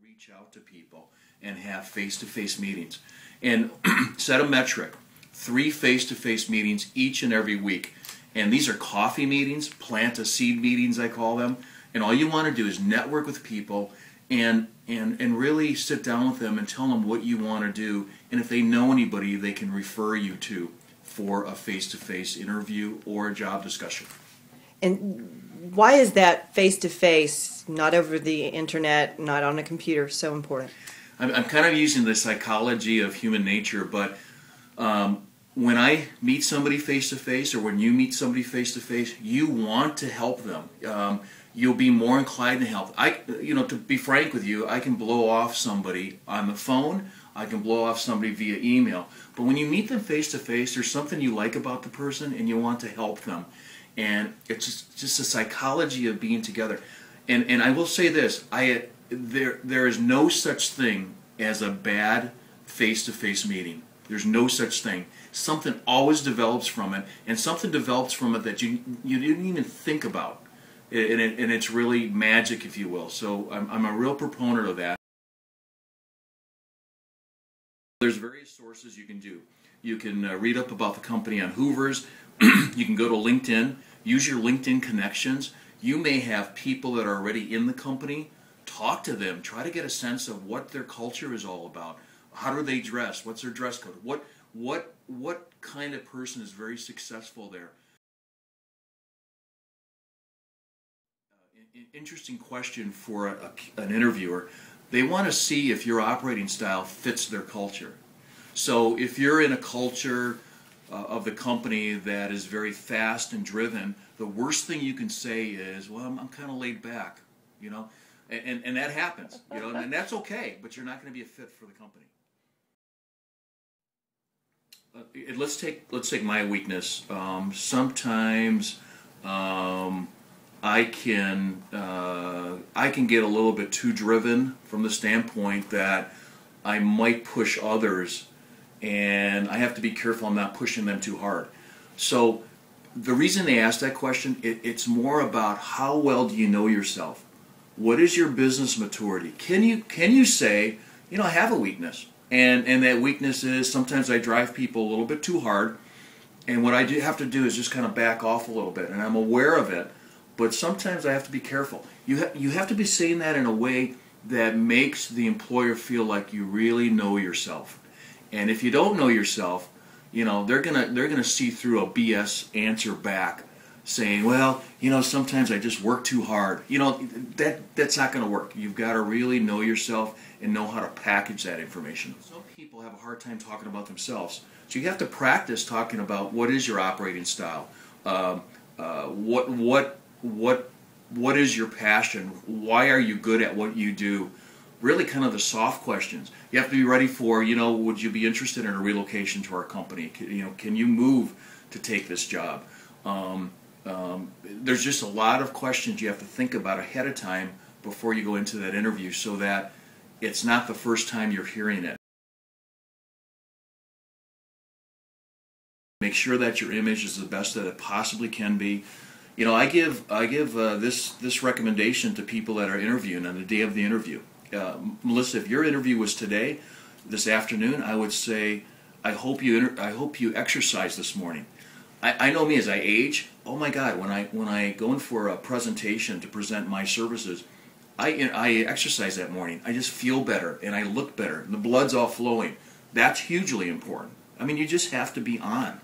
reach out to people and have face-to-face meetings. And set a metric, 3 face-to-face meetings each and every week. And these are coffee meetings, plant a seed meetings I call them. And all you want to do is network with people and really sit down with them and tell them what you want to do. And if they know anybody, they can refer you to for a face-to-face interview or a job discussion. And why is that face-to-face, not over the internet, not on a computer, so important? I'm kind of using the psychology of human nature, but when I meet somebody face-to-face, or when you meet somebody face-to-face, you want to help them. You'll be more inclined to help. To be frank with you, I can blow off somebody on the phone. I can blow off somebody via email. But when you meet them face-to-face, there's something you like about the person, and you want to help them. And it's just a psychology of being together. And I will say this: there is no such thing as a bad face-to-face meeting. There's no such thing. Something always develops from it, and something develops from it that you didn't even think about. And it's really magic, if you will. So I'm a real proponent of that. There's various sources you can do. You can read up about the company on Hoover's. You can go to LinkedIn. Use your LinkedIn connections. You may have people that are already in the company. Talk to them. Try to get a sense of what their culture is all about. How do they dress? What's their dress code? What kind of person is very successful there? Interesting question for an interviewer. They want to see if your operating style fits their culture. So if you're in a culture of the company that is very fast and driven, the worst thing you can say is, well, I'm kind of laid back, and that happens, and that's okay, but you're not going to be a fit for the company. Let's take my weakness. Sometimes I can get a little bit too driven from the standpoint that I might push others, and I have to be careful I'm not pushing them too hard. So the reason they ask that question, it's more about how well do you know yourself? What is your business maturity? Can you say, I have a weakness, and that weakness is sometimes I drive people a little bit too hard, and what I have to do is just kind of back off a little bit, and I'm aware of it, but sometimes I have to be careful. You have to be saying that in a way that makes the employer feel like you really know yourself. And if you don't know yourself, they're gonna see through a BS answer back, saying, well, sometimes I just work too hard. That's not going to work. You've got to really know yourself and know how to package that information. Some people have a hard time talking about themselves, so you have to practice talking about what is your operating style, what is your passion, why are you good at what you do. Really kind of the soft questions. You have to be ready for, would you be interested in a relocation to our company? Can you move to take this job? There's just a lot of questions you have to think about ahead of time before you go into that interview so that it's not the first time you're hearing it. Make sure that your image is the best that it possibly can be. I give this recommendation to people that are interviewing on the day of the interview. Melissa, if your interview was today, this afternoon, I would say, I hope you exercise this morning. I know me as I age. Oh my God, when I go in for a presentation to present my services, I exercise that morning. I just feel better and I look better. And the blood's all flowing. That's hugely important. I mean, you just have to be on.